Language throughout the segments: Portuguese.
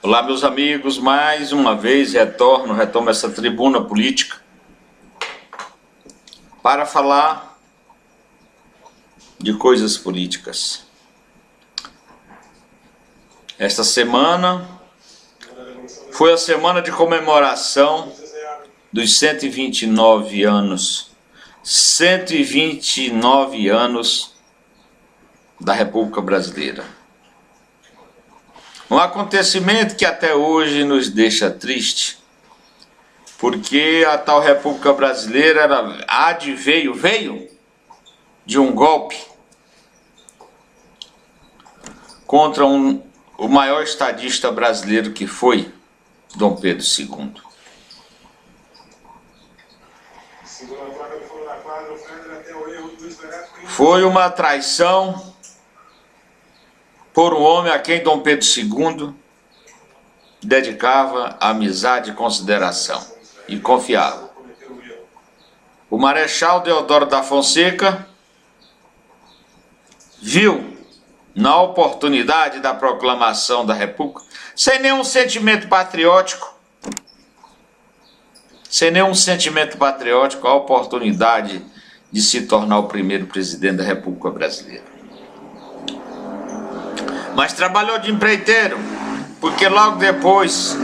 Olá, meus amigos, mais uma vez retomo essa tribuna política para falar de coisas políticas. Esta semana foi a semana de comemoração dos 129 anos da República Brasileira. Um acontecimento que até hoje nos deixa triste, porque a tal República Brasileira veio de um golpe contra o maior estadista brasileiro que foi Dom Pedro II. Foi uma traição por um homem a quem Dom Pedro II dedicava amizade e consideração e confiava. O Marechal Deodoro da Fonseca viu na oportunidade da proclamação da República, sem nenhum sentimento patriótico, a oportunidade de se tornar o primeiro presidente da República Brasileira. Mas trabalhou de empreiteiro, porque logo depois,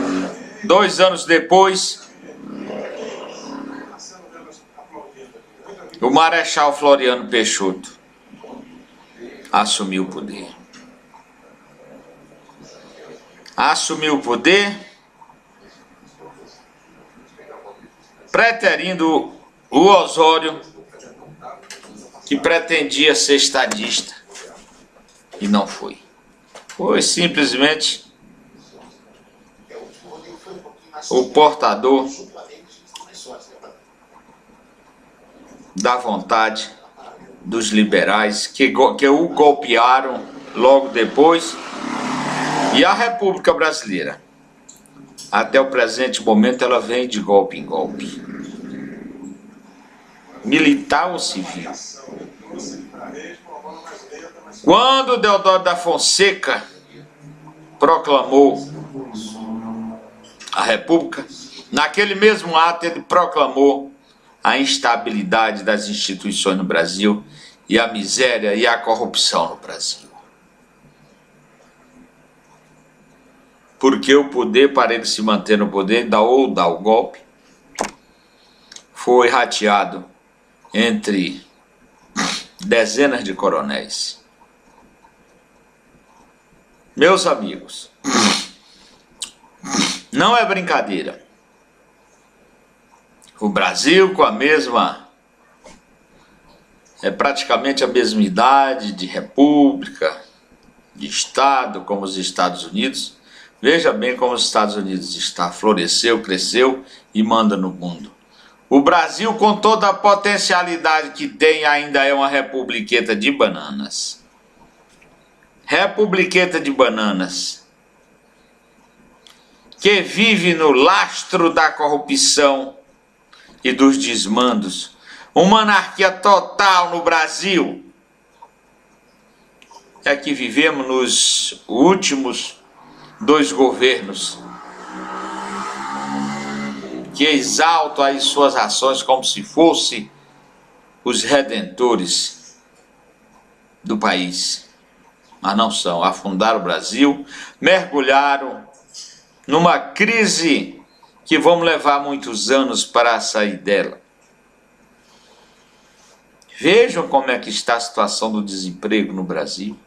2 anos depois, o Marechal Floriano Peixoto assumiu o poder. Preterindo o Osório, que pretendia ser estadista e não foi. Foi simplesmente o portador da vontade dos liberais que o golpearam logo depois. E a República Brasileira, até o presente momento, ela vem de golpe em golpe, militar ou civil. Quando Deodoro da Fonseca proclamou a República, naquele mesmo ato ele proclamou a instabilidade das instituições no Brasil e a miséria e a corrupção no Brasil. Porque o poder, para ele se manter no poder ou dar o golpe, foi rateado entre dezenas de coronéis. Meus amigos, não é brincadeira. O Brasil, com praticamente a mesma idade de república, de Estado, como os Estados Unidos. Veja bem como os Estados Unidos está, floresceu, cresceu e manda no mundo. O Brasil, com toda a potencialidade que tem, ainda é uma republiqueta de bananas. Republiqueta de bananas, que vive no lastro da corrupção e dos desmandos. Uma anarquia total no Brasil. É que vivemos nos últimos 2 governos que exaltam as suas ações como se fossem os redentores do país. Mas não são. Afundaram o Brasil, mergulharam numa crise que vamos levar muitos anos para sair dela. Vejam como é que está a situação do desemprego no Brasil.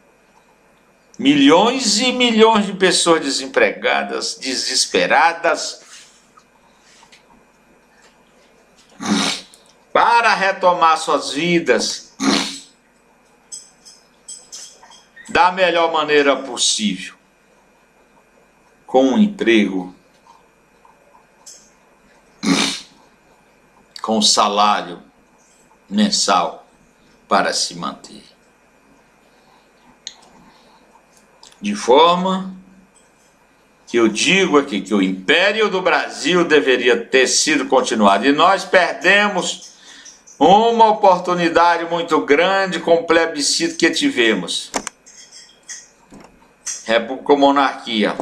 Milhões e milhões de pessoas desempregadas, desesperadas. Para retomar suas vidas da melhor maneira possível, com um emprego, com salário mensal para se manter. De forma que eu digo aqui que o Império do Brasil deveria ter sido continuado. E nós perdemos uma oportunidade muito grande com o plebiscito que tivemos. República ou monarquia?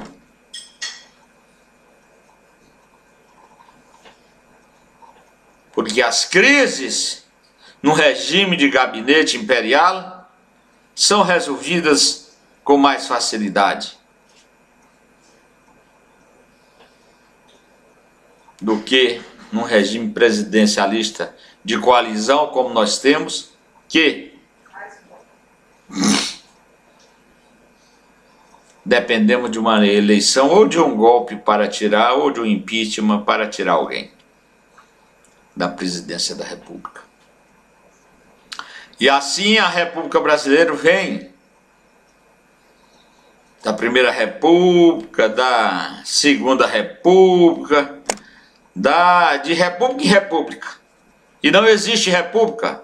porque as crises no regime de gabinete imperial são resolvidas com mais facilidade do que num regime presidencialista de coalizão como nós temos, que dependemos de uma eleição ou de um golpe para tirar, ou de um impeachment para tirar alguém da presidência da República. E assim a República Brasileira vem da Primeira República, da Segunda República, de república em república. E não existe república.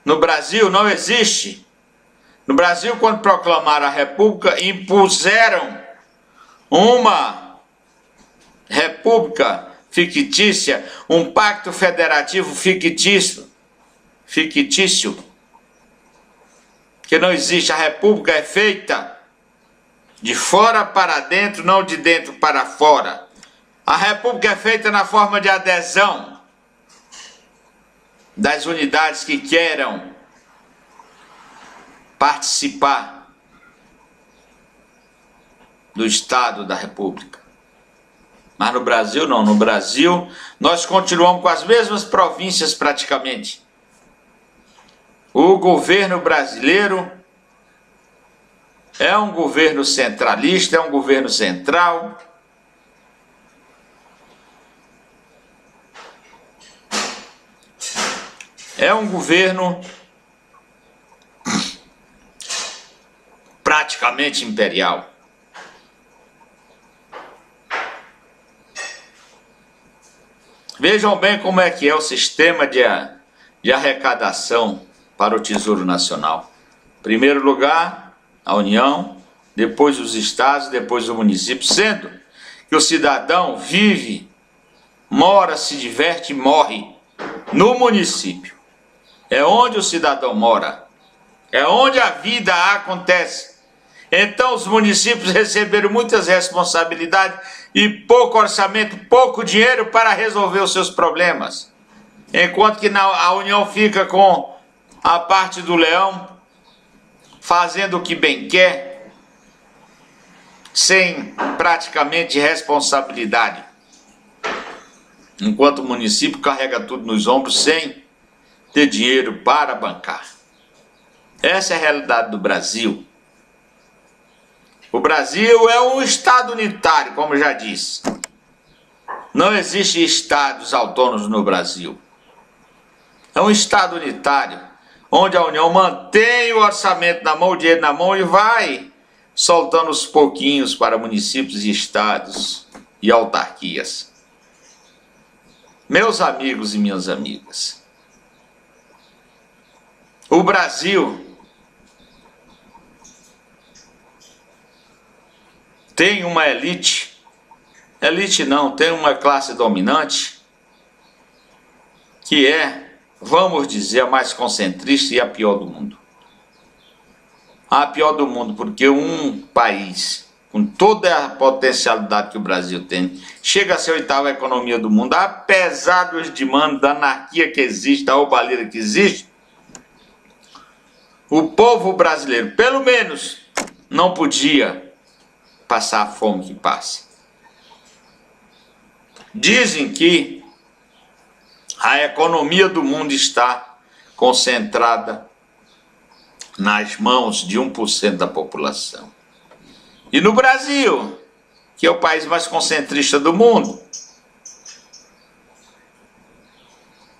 No Brasil não existe. No Brasil, quando proclamaram a república, impuseram uma república fictícia, um pacto federativo fictício, que não existe. A república é feita de fora para dentro, não de dentro para fora. A república é feita na forma de adesão das unidades que queiram participar do Estado da República. Mas no Brasil não. No Brasil nós continuamos com as mesmas províncias praticamente. O governo brasileiro é um governo centralista, é um governo central. É um governo praticamente imperial. Vejam bem como é que é o sistema de arrecadação para o Tesouro Nacional. Em primeiro lugar, a União, depois os estados, depois o município, sendo que o cidadão vive, mora, se diverte e morre no município. É onde o cidadão mora, é onde a vida acontece. Então os municípios receberam muitas responsabilidades e pouco orçamento, pouco dinheiro para resolver os seus problemas. Enquanto que a União fica com a parte do leão, fazendo o que bem quer, sem praticamente responsabilidade. Enquanto o município carrega tudo nos ombros sem ter dinheiro para bancar. Essa é a realidade do Brasil. O Brasil é um estado unitário, como já disse. Não existe estados autônomos no Brasil. É um estado unitário, onde a União mantém o orçamento na mão, o dinheiro na mão e vai soltando os pouquinhos para municípios e estados e autarquias. Meus amigos e minhas amigas, o Brasil tem uma elite não, tem uma classe dominante que é, vamos dizer, a mais concentrista e a pior do mundo. A pior do mundo porque um país com toda a potencialidade que o Brasil tem, chega a ser a oitava economia do mundo, apesar dos desmandos, da anarquia que existe, da roubalheira que existe, o povo brasileiro, pelo menos, não podia passar a fome que passa. Dizem que a economia do mundo está concentrada nas mãos de 1% da população. E no Brasil, que é o país mais concentrista do mundo,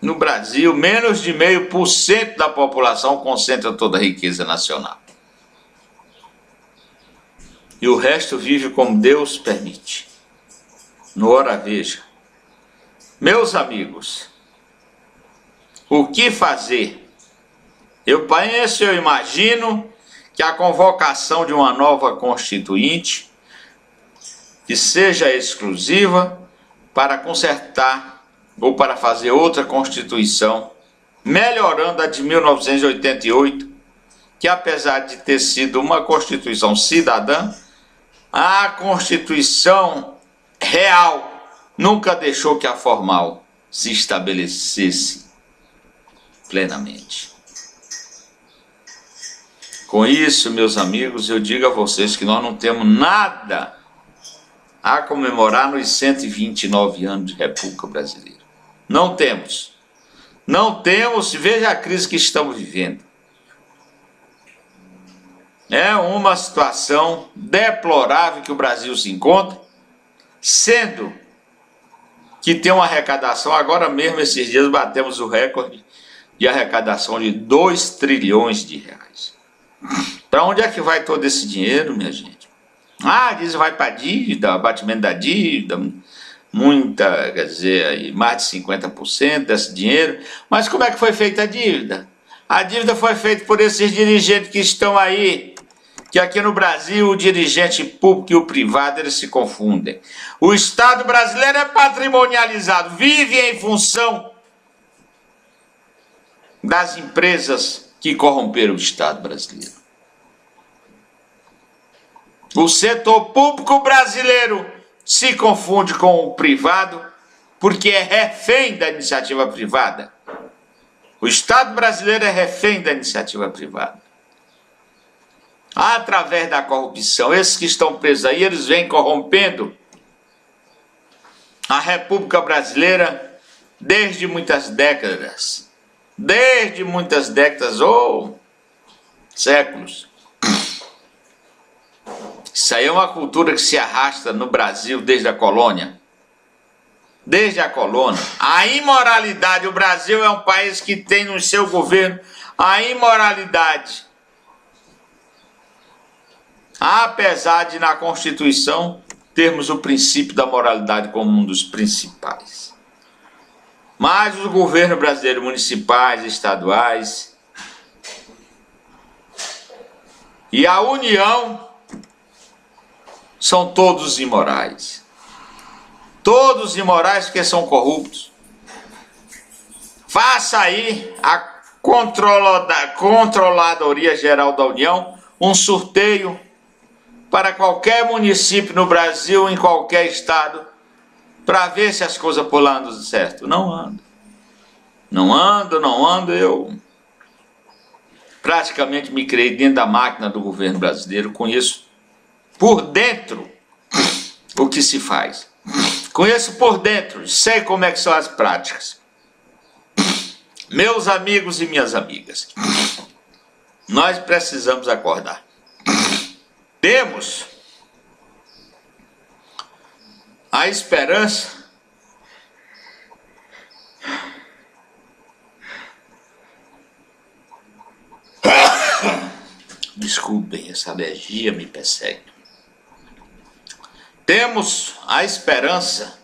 no Brasil, menos de 0,5% da população concentra toda a riqueza nacional. E o resto vive como Deus permite. No Ora Veja. Meus amigos, o que fazer? Eu imagino que a convocação de uma nova constituinte, que seja exclusiva para consertar ou para fazer outra Constituição, melhorando a de 1988, que apesar de ter sido uma Constituição cidadã, a Constituição real nunca deixou que a formal se estabelecesse plenamente. Com isso, meus amigos, eu digo a vocês que nós não temos nada a comemorar nos 129 anos de República Brasileira. Não temos. Não temos, veja a crise que estamos vivendo. É uma situação deplorável que o Brasil se encontra, sendo que tem uma arrecadação, agora mesmo esses dias batemos o recorde de arrecadação de 2 trilhões de reais. Para onde é que vai todo esse dinheiro, minha gente? Diz vai para a dívida, abatimento da dívida, muita, quer dizer, aí, mais de 50% desse dinheiro. Mas como é que foi feita a dívida? A dívida foi feita por esses dirigentes que estão aí, que aqui no Brasil o dirigente público e o privado eles se confundem. O Estado brasileiro é patrimonializado, vive em função das empresas que corromperam o Estado brasileiro. O setor público brasileiro se confunde com o privado porque é refém da iniciativa privada. O Estado brasileiro é refém da iniciativa privada. Através da corrupção, esses que estão presos aí, eles vêm corrompendo a República Brasileira desde muitas décadas. Desde muitas décadas ou séculos. Isso aí é uma cultura que se arrasta no Brasil desde a colônia. Desde a colônia. A imoralidade, o Brasil é um país que tem no seu governo a imoralidade. Apesar de na Constituição termos o princípio da moralidade como um dos principais. Mas os governos brasileiros municipais, estaduais e a União são todos imorais. Todos imorais porque são corruptos. Faça aí a Controladoria Geral da União um sorteio para qualquer município no Brasil, em qualquer estado, para ver se as coisas por lá andam certo. Não ando. Não ando. Eu praticamente me criei dentro da máquina do governo brasileiro. Conheço por dentro o que se faz. Conheço por dentro. Sei como é que são as práticas. Meus amigos e minhas amigas, nós precisamos acordar. Temos a esperança desculpem, essa alergia me persegue. Temos a esperança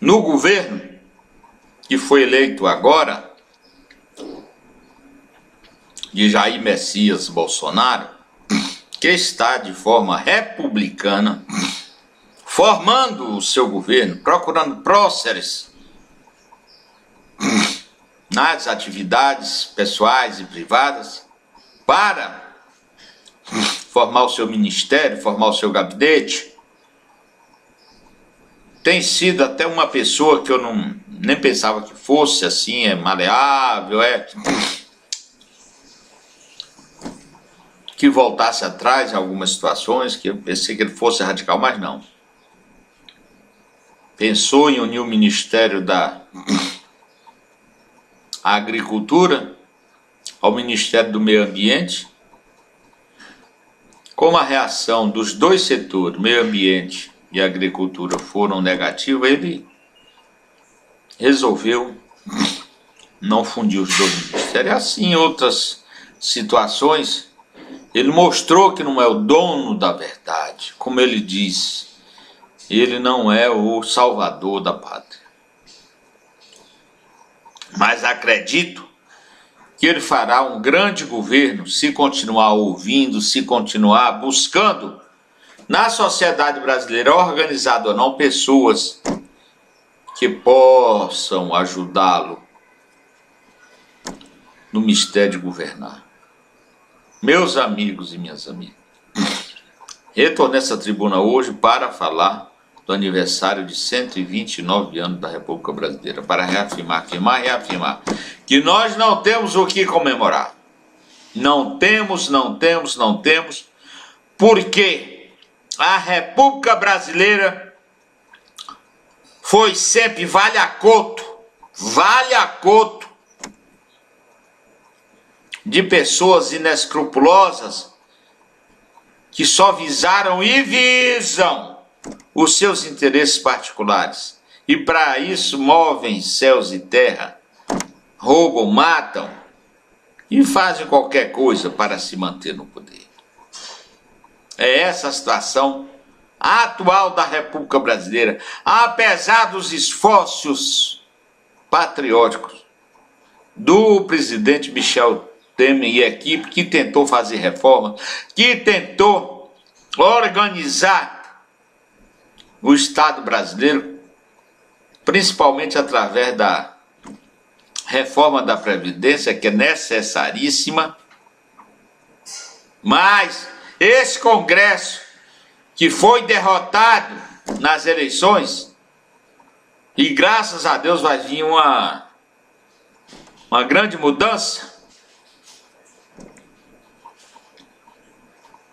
no governo que foi eleito agora de Jair Messias Bolsonaro, que está de forma republicana formando o seu governo, procurando próceres nas atividades pessoais e privadas para formar o seu ministério, formar o seu gabinete. Tem sido até uma pessoa que eu nem pensava que fosse assim, é maleável, que voltasse atrás em algumas situações, que eu pensei que ele fosse radical, mas não. Pensou em unir o Ministério da Agricultura ao Ministério do Meio Ambiente. Como a reação dos dois setores, meio ambiente e agricultura, foram negativas, ele resolveu não fundir os dois ministérios. Assim, em outras situações, ele mostrou que não é o dono da verdade, como ele disse. Ele não é o salvador da pátria. Mas acredito que ele fará um grande governo se continuar ouvindo, se continuar buscando na sociedade brasileira, organizada ou não, pessoas que possam ajudá-lo no mistério de governar. Meus amigos e minhas amigas, retornei a essa tribuna hoje para falar do aniversário de 129 anos da República Brasileira, para reafirmar que nós não temos o que comemorar. Não temos, porque a República Brasileira foi sempre valha-coto de pessoas inescrupulosas que só visaram e visam os seus interesses particulares. E para isso movem céus e terra, roubam, matam e fazem qualquer coisa para se manter no poder. É essa a situação atual da República Brasileira, apesar dos esforços patrióticos do presidente Michel Temer e equipe, que tentou fazer reforma, que tentou organizar o Estado brasileiro, principalmente através da reforma da Previdência, que é necessaríssima. Mas esse Congresso, que foi derrotado nas eleições, e graças a Deus vai vir uma grande mudança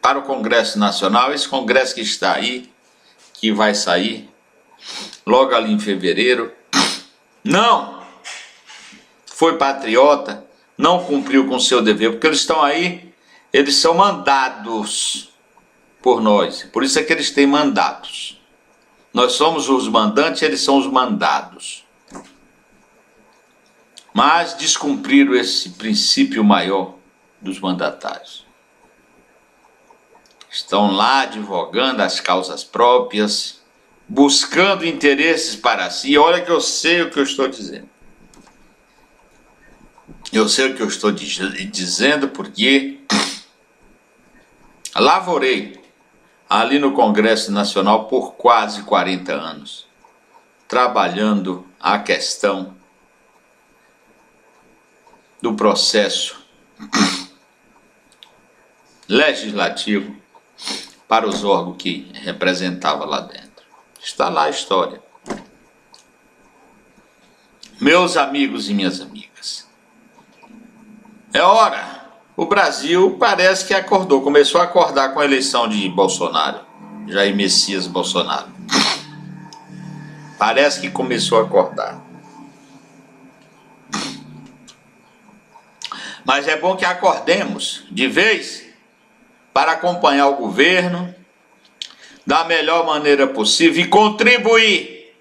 para o Congresso Nacional, esse Congresso que está aí, que vai sair logo ali em fevereiro, não foi patriota, não cumpriu com o seu dever, porque eles estão aí, eles são mandados por nós, por isso é que eles têm mandatos. Nós somos os mandantes, eles são os mandados. Mas descumpriram esse princípio maior dos mandatários. Estão lá advogando as causas próprias, buscando interesses para si. Olha que eu sei o que eu estou dizendo. Eu sei o que eu estou dizendo porque lavorei ali no Congresso Nacional por quase 40 anos, trabalhando a questão do processo legislativo para os órgãos que representava lá dentro. Está lá a história. Meus amigos e minhas amigas, é hora. O Brasil parece que acordou, começou a acordar com a eleição de Bolsonaro, Jair Messias Bolsonaro. Parece que começou a acordar. Mas é bom que acordemos de vez para acompanhar o governo da melhor maneira possível e contribuir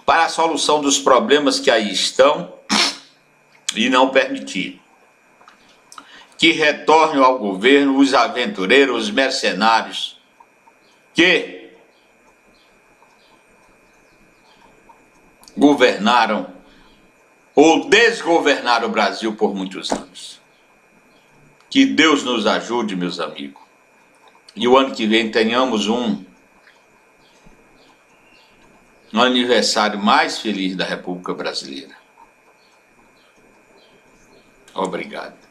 para a solução dos problemas que aí estão e não permitir que retornem ao governo os aventureiros, os mercenários que governaram ou desgovernaram o Brasil por muitos anos. Que Deus nos ajude, meus amigos. E o ano que vem tenhamos um aniversário mais feliz da República Brasileira. Obrigado.